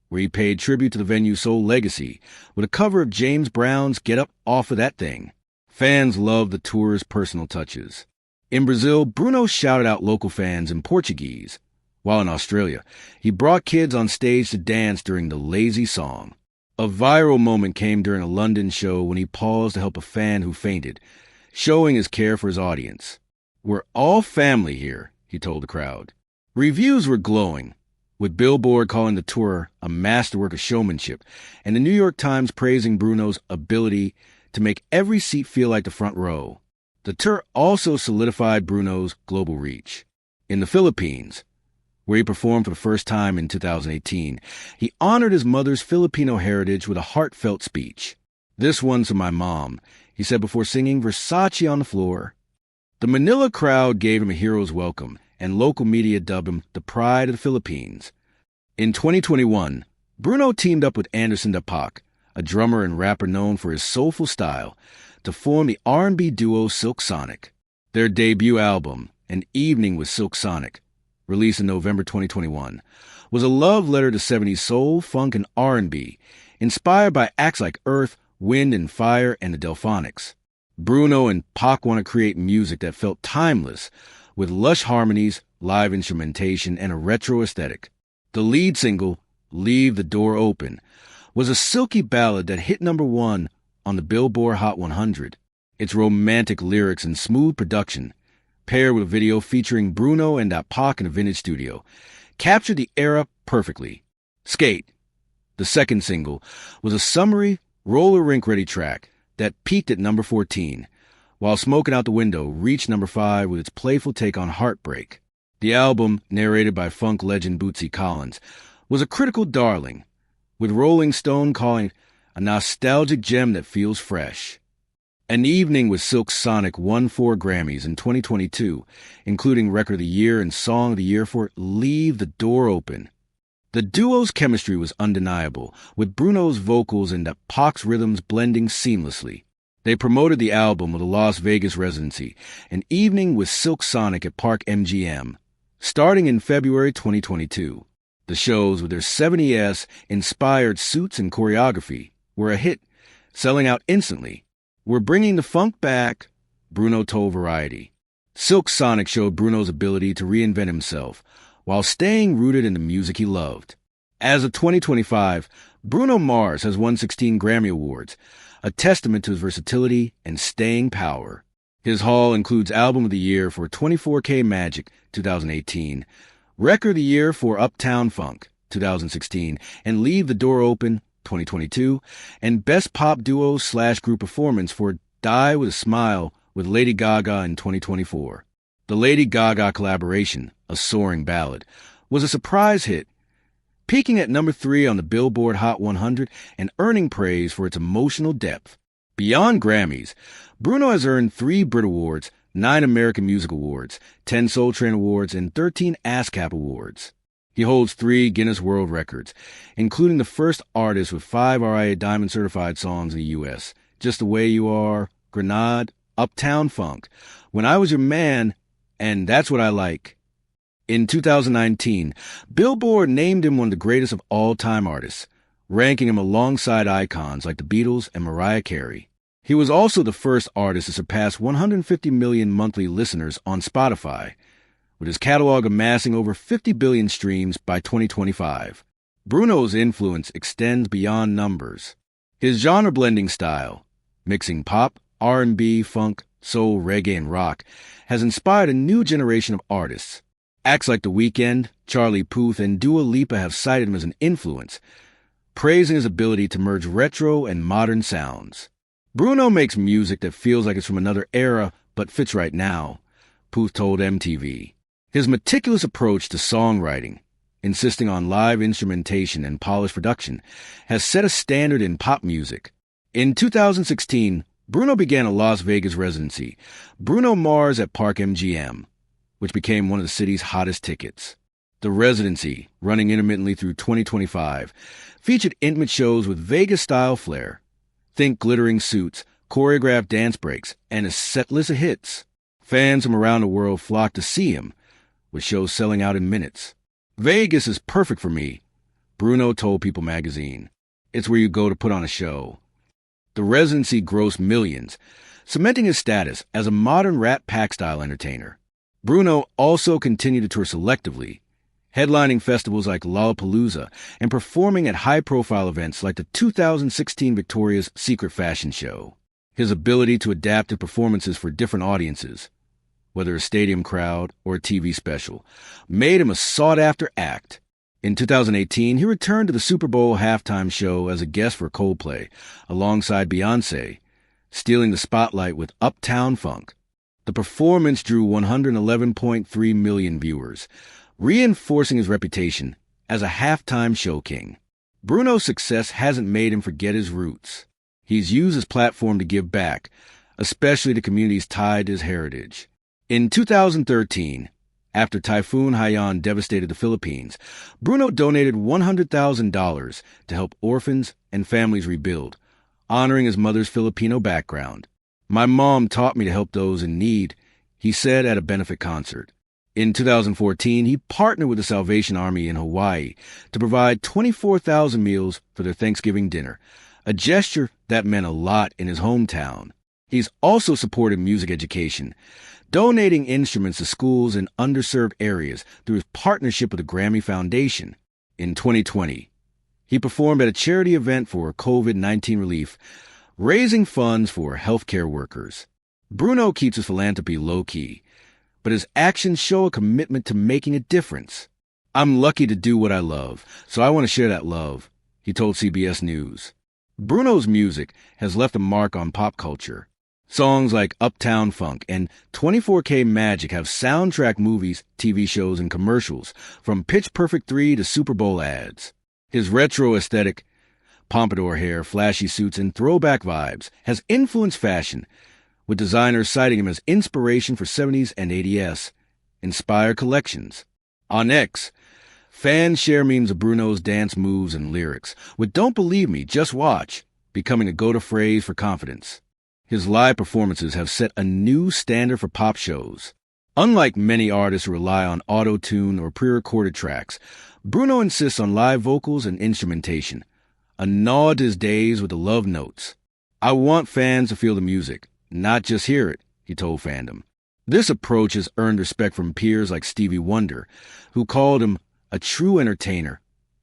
where he paid tribute to the venue's soul legacy with a cover of James Brown's Get Up Off of That Thing. Fans loved the tour's personal touches. In Brazil, Bruno shouted out local fans in Portuguese, while in Australia, he brought kids on stage to dance during the Lazy Song. A viral moment came during a London show when he paused to help a fan who fainted, showing his care for his audience. "We're all family here," he told the crowd. Reviews were glowing, with Billboard calling the tour a masterwork of showmanship, and the New York Times praising Bruno's ability to make every seat feel like the front row. The tour also solidified Bruno's global reach. In the Philippines, where he performed for the first time in 2018, he honored his mother's Filipino heritage with a heartfelt speech. "This one's for my mom," he said before singing Versace on the Floor. The Manila crowd gave him a hero's welcome, and local media dubbed him the pride of the Philippines. In 2021, Bruno teamed up with Anderson .Paak, a drummer and rapper known for his soulful style, to form the R&B duo Silk Sonic. Their debut album, An Evening with Silk Sonic, released in November 2021, was a love letter to 70s soul, funk, and R&B, inspired by acts like Earth, Wind and Fire and the Delphonics. Bruno and Pac want to create music that felt timeless, with lush harmonies, live instrumentation, and a retro aesthetic. The lead single, Leave the Door Open, was a silky ballad that hit #1 on the Billboard Hot 100. Its romantic lyrics and smooth production, paired with a video featuring Bruno and Pac in a vintage studio, captured the era perfectly. Skate, the second single, was a summery, roller rink-ready track that peaked at number 14, while Smoking Out the Window reached number 5 with its playful take on heartbreak. The album, narrated by funk legend Bootsy Collins, was a critical darling, with Rolling Stone calling it a nostalgic gem that feels fresh. An Evening with Silk Sonic won 4 Grammys in 2022, including Record of the Year and Song of the Year for Leave the Door Open. The duo's chemistry was undeniable, with Bruno's vocals and Pac's rhythms blending seamlessly. They promoted the album with a Las Vegas residency, An Evening with Silk Sonic at Park MGM, starting in February 2022. The shows, with their 70s-inspired suits and choreography, were a hit, selling out instantly. "We're bringing the funk back," Bruno told Variety. Silk Sonic showed Bruno's ability to reinvent himself, while staying rooted in the music he loved. As of 2025, Bruno Mars has won 16 Grammy Awards, a testament to his versatility and staying power. His haul includes Album of the Year for 24K Magic, 2018, Record of the Year for Uptown Funk, 2016, and Leave the Door Open, 2022, and Best Pop Duo/Group Performance for Die with a Smile with Lady Gaga in 2024. The Lady Gaga collaboration, A Soaring Ballad, was a surprise hit, peaking at number 3 on the Billboard Hot 100 and earning praise for its emotional depth. Beyond Grammys, Bruno has earned 3 Brit Awards, 9 American Music Awards, 10 Soul Train Awards, and 13 ASCAP Awards. He holds 3 Guinness World Records, including the first artist with 5 RIA Diamond certified songs in the U.S., Just the Way You Are, Grenade, Uptown Funk, When I Was Your Man, and That's What I Like. In 2019, Billboard named him one of the greatest of all-time artists, ranking him alongside icons like the Beatles and Mariah Carey. He was also the first artist to surpass 150 million monthly listeners on Spotify, with his catalog amassing over 50 billion streams by 2025. Bruno's influence extends beyond numbers. His genre-blending style, mixing pop, R&B, funk, soul, reggae, and rock, has inspired a new generation of artists, Acts like The Weeknd, Charlie Puth, and Dua Lipa have cited him as an influence, praising his ability to merge retro and modern sounds. Bruno makes music that feels like it's from another era but fits right now, Puth told MTV. His meticulous approach to songwriting, insisting on live instrumentation and polished production, has set a standard in pop music. In 2016, Bruno began a Las Vegas residency, Bruno Mars at Park MGM, which became one of the city's hottest tickets. The residency, running intermittently through 2025, featured intimate shows with Vegas-style flair. Think glittering suits, choreographed dance breaks, and a set list of hits. Fans from around the world flocked to see him, with shows selling out in minutes. "Vegas is perfect for me," Bruno told People magazine. "It's where you go to put on a show." The residency grossed millions, cementing his status as a modern Rat Pack-style entertainer. Bruno also continued to tour selectively, headlining festivals like Lollapalooza and performing at high-profile events like the 2016 Victoria's Secret Fashion Show. His ability to adapt to performances for different audiences, whether a stadium crowd or a TV special, made him a sought-after act. In 2018, he returned to the Super Bowl halftime show as a guest for Coldplay, alongside Beyoncé, stealing the spotlight with Uptown Funk. The performance drew 111.3 million viewers, reinforcing his reputation as a halftime show king. Bruno's success hasn't made him forget his roots. He's used his platform to give back, especially to communities tied to his heritage. In 2013, after Typhoon Haiyan devastated the Philippines, Bruno donated $100,000 to help orphans and families rebuild, honoring his mother's Filipino background. "My mom taught me to help those in need," he said at a benefit concert. In 2014, he partnered with the Salvation Army in Hawaii to provide 24,000 meals for their Thanksgiving dinner, a gesture that meant a lot in his hometown. He's also supported music education, donating instruments to schools in underserved areas through his partnership with the Grammy Foundation. In 2020, he performed at a charity event for COVID-19 relief, raising funds for healthcare workers. Bruno keeps his philanthropy low-key, but his actions show a commitment to making a difference. "I'm lucky to do what I love, so I want to share that love," he told CBS News. Bruno's music has left a mark on pop culture. Songs like Uptown Funk and 24K Magic have soundtracked movies, TV shows, and commercials, from Pitch Perfect 3 to Super Bowl ads. His retro aesthetic, pompadour hair, flashy suits, and throwback vibes has influenced fashion, with designers citing him as inspiration for 70s and 80s inspired collections. On X, fans share memes of Bruno's dance moves and lyrics, with "Don't believe me, just watch," becoming a go-to phrase for confidence. His live performances have set a new standard for pop shows. Unlike many artists who rely on auto-tune or pre-recorded tracks, Bruno insists on live vocals and instrumentation, a nod to his days with the love notes. "I want fans to feel the music, not just hear it," he told Fandom. This approach has earned respect from peers like Stevie Wonder, who called him a true entertainer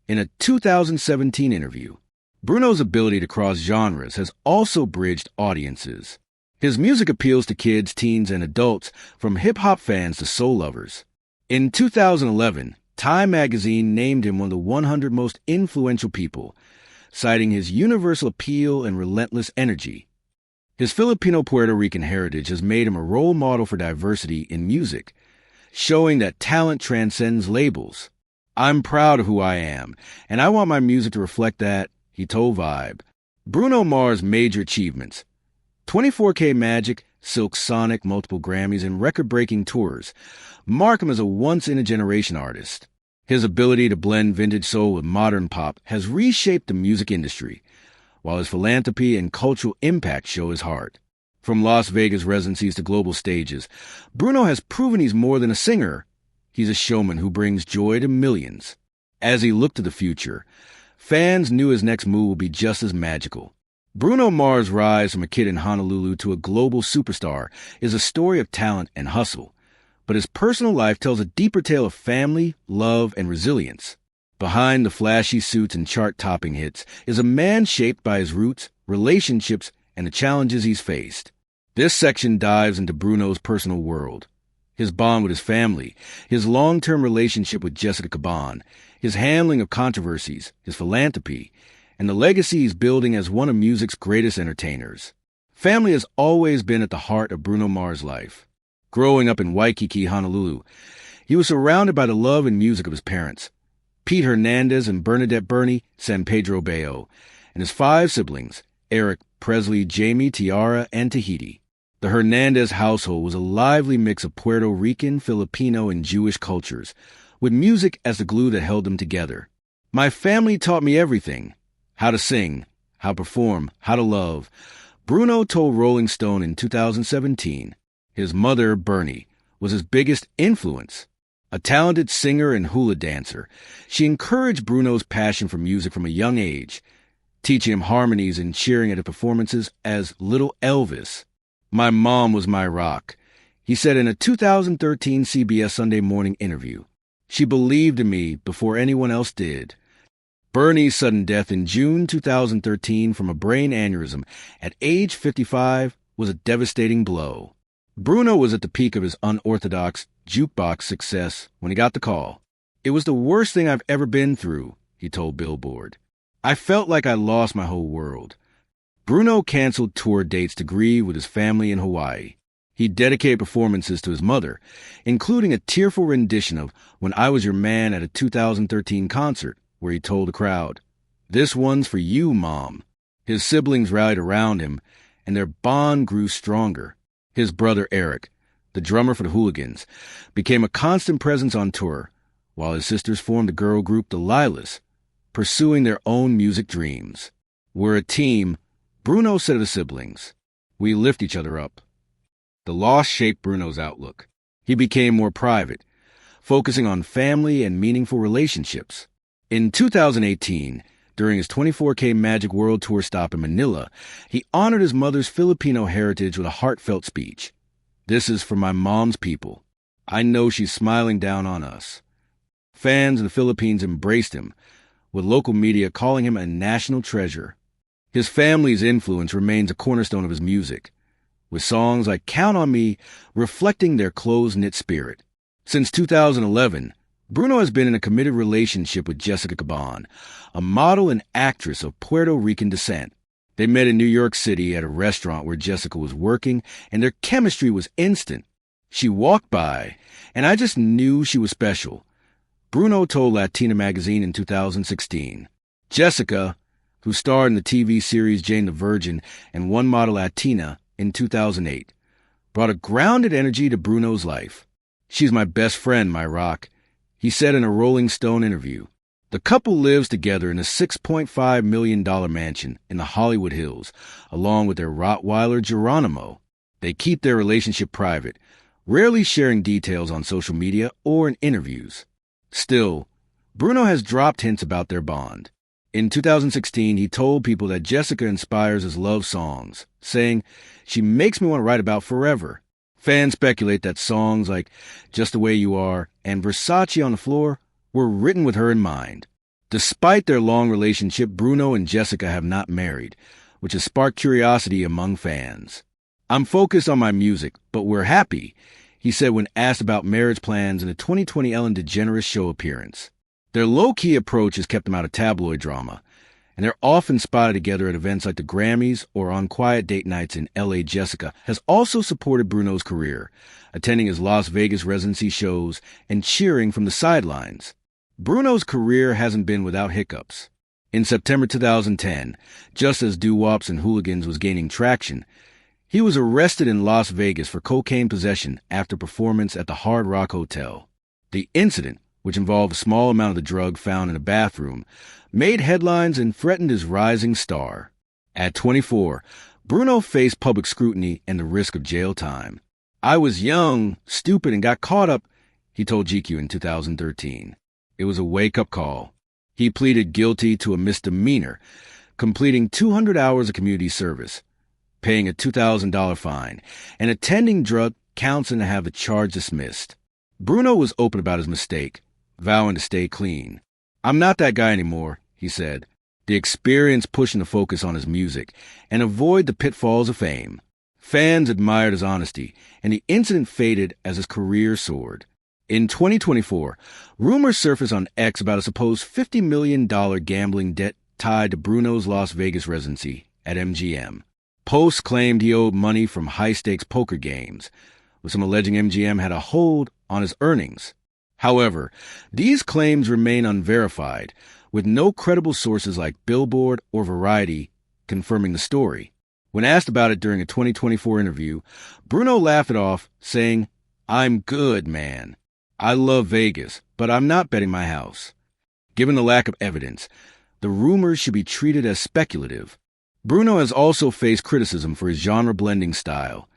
in a 2017 interview. Bruno's ability to cross genres has also bridged audiences. His music appeals to kids, teens, and adults, from hip-hop fans to soul lovers. In 2011, Time magazine named him one of the 100 most influential people, citing his universal appeal and relentless energy. His Filipino-Puerto Rican heritage has made him a role model for diversity in music, showing that talent transcends labels. "I'm proud of who I am, and I want my music to reflect that," he told Vibe. Bruno Mars' major achievements: 24K Magic, Silk Sonic, multiple Grammys, and record-breaking tours mark him as a once-in-a-generation artist. His ability to blend vintage soul with modern pop has reshaped the music industry, while his philanthropy and cultural impact show his heart. From Las Vegas residencies to global stages, Bruno has proven he's more than a singer. He's a showman who brings joy to millions. As he looked to the future, fans knew his next move would be just as magical. Bruno Mars' rise from a kid in Honolulu to a global superstar is a story of talent and hustle, but his personal life tells a deeper tale of family, love, and resilience. Behind the flashy suits and chart-topping hits is a man shaped by his roots, relationships, and the challenges he's faced. This section dives into Bruno's personal world, His bond with his family, his long-term relationship with Jessica Caban, his handling of controversies, his philanthropy, and the legacy he's building as one of music's greatest entertainers. Family has always been at the heart of Bruno Mars' life. Growing up in Waikiki, Honolulu, he was surrounded by the love and music of his parents, Pete Hernandez and Bernadette Bernie San Pedro Bayo, and his 5 siblings, Eric, Presley, Jamie, Tiara, and Tahiti. The Hernandez household was a lively mix of Puerto Rican, Filipino, and Jewish cultures, with music as the glue that held them together. My family taught me everything: how to sing, how to perform, how to love. Bruno told Rolling Stone in 2017 his mother, Bernie, was his biggest influence. A talented singer and hula dancer, she encouraged Bruno's passion for music from a young age, teaching him harmonies and cheering at his performances as Little Elvis. "My mom was my rock," he said in a 2013 CBS Sunday Morning interview. "She believed in me before anyone else did." Bernie's sudden death in June 2013 from a brain aneurysm at age 55 was a devastating blow. Bruno was at the peak of his unorthodox jukebox success when he got the call. "It was the worst thing I've ever been through," he told Billboard. "I felt like I lost my whole world." Bruno canceled tour dates to grieve with his family in Hawaii. He dedicated performances to his mother, including a tearful rendition of When I Was Your Man at a 2013 concert, where he told the crowd, "This one's for you, Mom." His siblings rallied around him, and their bond grew stronger. His brother Eric, the drummer for the Hooligans, became a constant presence on tour, while his sisters formed the girl group the Lilas, pursuing their own music dreams. "We're a team," Bruno said of the siblings. "We lift each other up." The loss shaped Bruno's outlook. He became more private, focusing on family and meaningful relationships. In 2018, during his 24K Magic World Tour stop in Manila, he honored his mother's Filipino heritage with a heartfelt speech. "This is for my mom's people. I know she's smiling down on us." Fans in the Philippines embraced him, with local media calling him a national treasure. His family's influence remains a cornerstone of his music, with songs like Count on Me reflecting their close-knit spirit. Since 2011, Bruno has been in a committed relationship with Jessica Caban, a model and actress of Puerto Rican descent. They met in New York City at a restaurant where Jessica was working, and their chemistry was instant. "She walked by, and I just knew she was special," Bruno told Latina magazine in 2016. Jessica, who starred in the TV series Jane the Virgin and won Model Latina in 2008, brought a grounded energy to Bruno's life. "She's my best friend, my rock," he said in a Rolling Stone interview. The couple lives together in a $6.5 million mansion in the Hollywood Hills, along with their Rottweiler Geronimo. They keep their relationship private, rarely sharing details on social media or in interviews. Still, Bruno has dropped hints about their bond. In 2016, he told people that Jessica inspires his love songs, saying, "She makes me want to write about forever." Fans speculate that songs like Just the Way You Are and Versace on the Floor were written with her in mind. Despite their long relationship, Bruno and Jessica have not married, which has sparked curiosity among fans. "I'm focused on my music, but we're happy," he said when asked about marriage plans in a 2020 Ellen DeGeneres show appearance. Their low-key approach has kept them out of tabloid drama, and they're often spotted together at events like the Grammys or on quiet date nights in L.A. Jessica has also supported Bruno's career, attending his Las Vegas residency shows and cheering from the sidelines. Bruno's career hasn't been without hiccups. In September 2010, just as doo-wops and hooligans was gaining traction, he was arrested in Las Vegas for cocaine possession after performance at the Hard Rock Hotel. The incident, which involved a small amount of the drug found in a bathroom, made headlines and threatened his rising star. At 24, Bruno faced public scrutiny and the risk of jail time. "I was young, stupid, and got caught up," he told GQ in 2013. It was a wake-up call. He pleaded guilty to a misdemeanor, completing 200 hours of community service, paying a $2,000 fine, and attending drug counseling to have the charge dismissed. Bruno was open about his mistake, vowing to stay clean. "I'm not that guy anymore," he said. The experience pushed him to focus on his music and avoid the pitfalls of fame. Fans admired his honesty, and the incident faded as his career soared. In 2024, rumors surfaced on X about a supposed $50 million gambling debt tied to Bruno's Las Vegas residency at MGM. Posts claimed he owed money from high-stakes poker games, with some alleging MGM had a hold on his earnings. However, these claims remain unverified, with no credible sources like Billboard or Variety confirming the story. When asked about it during a 2024 interview, Bruno laughed it off, saying, "I'm good, man. I love Vegas, but I'm not betting my house." Given the lack of evidence, the rumors should be treated as speculative. Bruno has also faced criticism for his genre-blending style,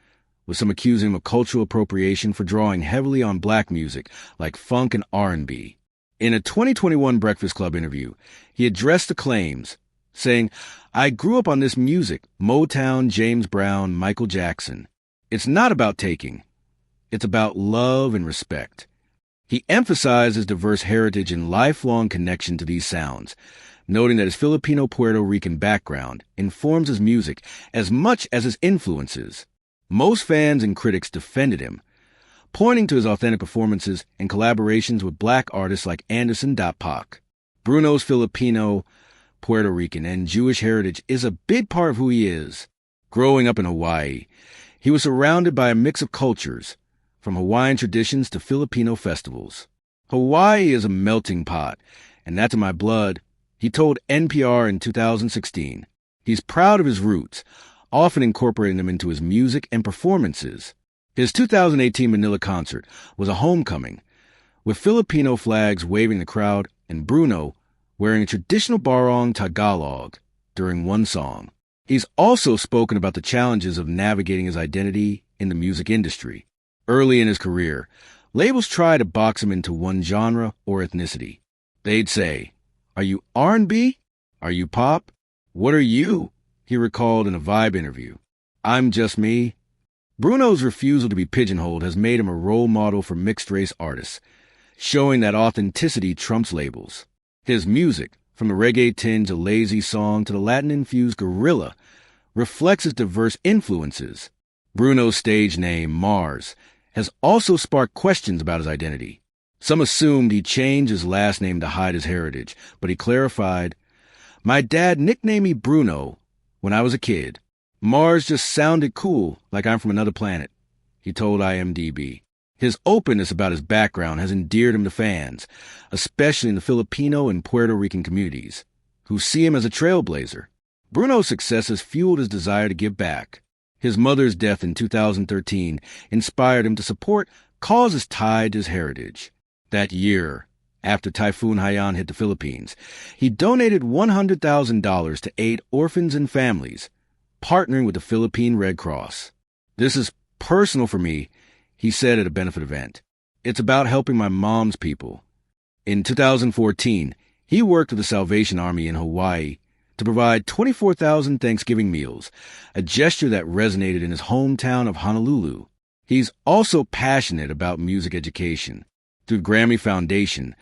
with some accusing him of cultural appropriation for drawing heavily on black music like funk and R&B. In a 2021 Breakfast Club interview, he addressed the claims, saying, "I grew up on this music, Motown, James Brown, Michael Jackson. It's not about taking. It's about love and respect." He emphasized his diverse heritage and lifelong connection to these sounds, noting that his Filipino-Puerto Rican background informs his music as much as his influences. Most fans and critics defended him, pointing to his authentic performances and collaborations with black artists like Anderson .Paak. Bruno's Filipino, Puerto Rican, and Jewish heritage is a big part of who he is. Growing up in Hawaii, he was surrounded by a mix of cultures, from Hawaiian traditions to Filipino festivals. "Hawaii is a melting pot, and that's in my blood," he told NPR in 2016. He's proud of his roots, often incorporating them into his music and performances. His 2018 Manila concert was a homecoming, with Filipino flags waving in the crowd and Bruno wearing a traditional barong Tagalog during one song. He's also spoken about the challenges of navigating his identity in the music industry. Early in his career, labels tried to box him into one genre or ethnicity. They'd say, "Are you R&B? Are you pop? What are you?" he recalled in a Vibe interview. "I'm just me." Bruno's refusal to be pigeonholed has made him a role model for mixed-race artists, showing that authenticity trumps labels. His music, from the reggae tinge of lazy song to the Latin-infused guerrilla, reflects his diverse influences. Bruno's stage name, Mars, has also sparked questions about his identity. Some assumed he changed his last name to hide his heritage, but he clarified, "My dad nicknamed me Bruno when I was a kid. Mars just sounded cool, like I'm from another planet," he told IMDb. His openness about his background has endeared him to fans, especially in the Filipino and Puerto Rican communities, who see him as a trailblazer. Bruno's success has fueled his desire to give back. His mother's death in 2013 inspired him to support causes tied to his heritage. That year, after Typhoon Haiyan hit the Philippines, he donated $100,000 to aid orphans and families, partnering with the Philippine Red Cross. "This is personal for me," he said at a benefit event. "It's about helping my mom's people." In 2014, he worked with the Salvation Army in Hawaii to provide 24,000 Thanksgiving meals, a gesture that resonated in his hometown of Honolulu. He's also passionate about music education. Through the Grammy Foundation,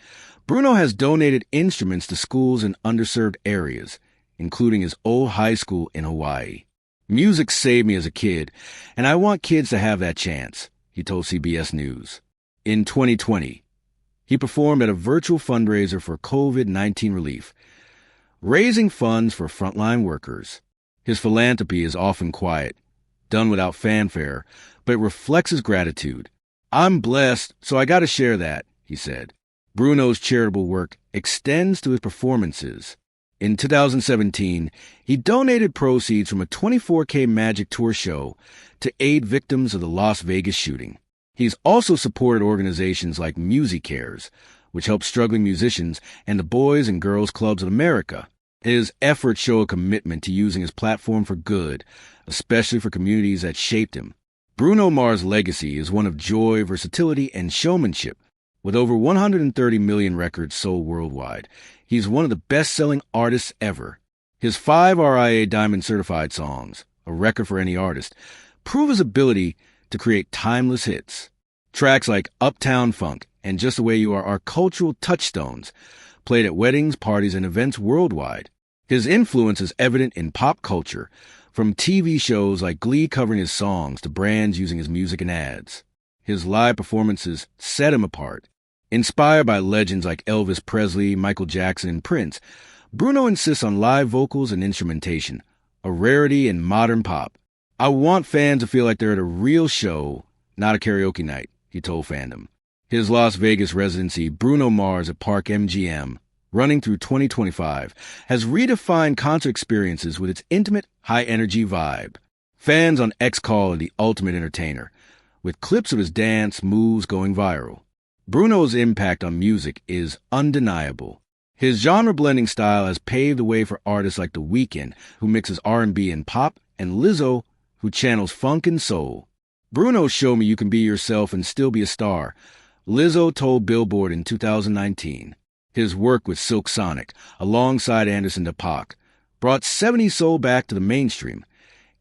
Bruno has donated instruments to schools in underserved areas, including his old high school in Hawaii. "Music saved me as a kid, and I want kids to have that chance," he told CBS News. In 2020, he performed at a virtual fundraiser for COVID-19 relief, raising funds for frontline workers. His philanthropy is often quiet, done without fanfare, but it reflects his gratitude. "I'm blessed, so I gotta share that," he said. Bruno's charitable work extends to his performances. In 2017, he donated proceeds from a 24K Magic Tour show to aid victims of the Las Vegas shooting. He's also supported organizations like MusiCares, which help struggling musicians, and the Boys and Girls Clubs of America. His efforts show a commitment to using his platform for good, especially for communities that shaped him. Bruno Mars' legacy is one of joy, versatility, and showmanship. With over 130 million records sold worldwide, he's one of the best-selling artists ever. His 5 RIA Diamond Certified songs, a record for any artist, prove his ability to create timeless hits. Tracks like Uptown Funk and Just the Way You are cultural touchstones, played at weddings, parties, and events worldwide. His influence is evident in pop culture, from TV shows like Glee covering his songs to brands using his music in ads. His live performances set him apart. Inspired by legends like Elvis Presley, Michael Jackson, and Prince, Bruno insists on live vocals and instrumentation, a rarity in modern pop. "I want fans to feel like they're at a real show, not a karaoke night," he told Fandom. His Las Vegas residency, Bruno Mars at Park MGM, running through 2025, has redefined concert experiences with its intimate, high-energy vibe. Fans on X call him the ultimate entertainer, with clips of his dance moves going viral. Bruno's impact on music is undeniable. His genre-blending style has paved the way for artists like The Weeknd, who mixes R&B and pop, and Lizzo, who channels funk and soul. "Bruno showed me you can be yourself and still be a star," Lizzo told Billboard in 2019. His work with Silk Sonic, alongside Anderson .Paak, brought 70s soul back to the mainstream,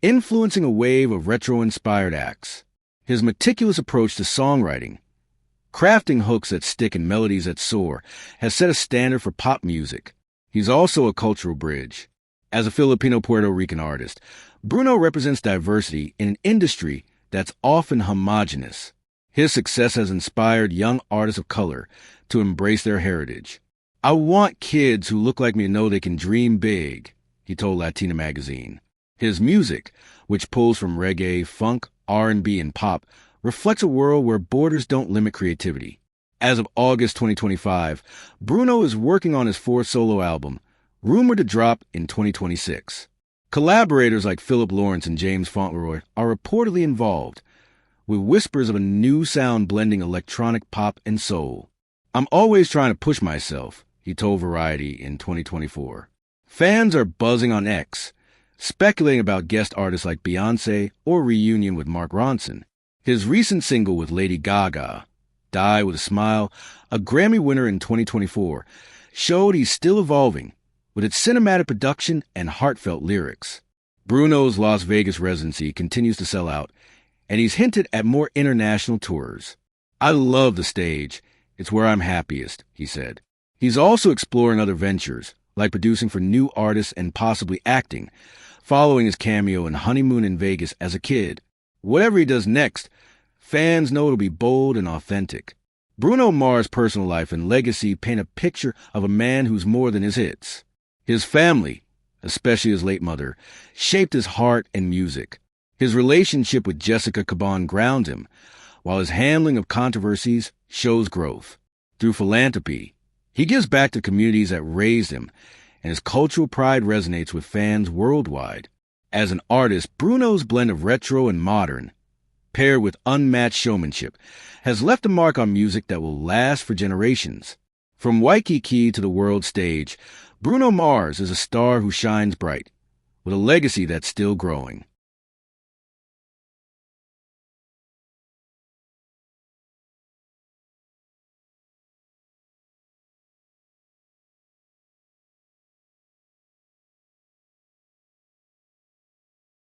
influencing a wave of retro-inspired acts. His meticulous approach to songwriting, crafting hooks that stick and melodies that soar, has set a standard for pop music. He's also a cultural bridge. As a Filipino-Puerto Rican artist, Bruno represents diversity in an industry that's often homogenous. His success has inspired young artists of color to embrace their heritage. "I want kids who look like me to know they can dream big," he told Latina magazine. His music, which pulls from reggae, funk, R&B, and pop, reflects a world where borders don't limit creativity. As of August 2025, Bruno is working on his fourth solo album, rumored to drop in 2026. Collaborators like Philip Lawrence and James Fauntleroy are reportedly involved, with whispers of a new sound blending electronic pop and soul. "I'm always trying to push myself," he told Variety in 2024. Fans are buzzing on X, speculating about guest artists like Beyoncé or reunion with Mark Ronson. His recent single with Lady Gaga, "Die with a Smile," a Grammy winner in 2024, showed he's still evolving, with its cinematic production and heartfelt lyrics. Bruno's Las Vegas residency continues to sell out, and he's hinted at more international tours. "I love the stage. It's where I'm happiest," he said. He's also exploring other ventures, like producing for new artists and possibly acting, following his cameo in Honeymoon in Vegas as a kid. Whatever he does next, fans know it'll be bold and authentic. Bruno Mars' personal life and legacy paint a picture of a man who's more than his hits. His family, especially his late mother, shaped his heart and music. His relationship with Jessica Caban grounds him, while his handling of controversies shows growth. Through philanthropy, he gives back to communities that raised him, and his cultural pride resonates with fans worldwide. As an artist, Bruno's blend of retro and modern, paired with unmatched showmanship, has left a mark on music that will last for generations. From Waikiki to the world stage, Bruno Mars is a star who shines bright, with a legacy that's still growing.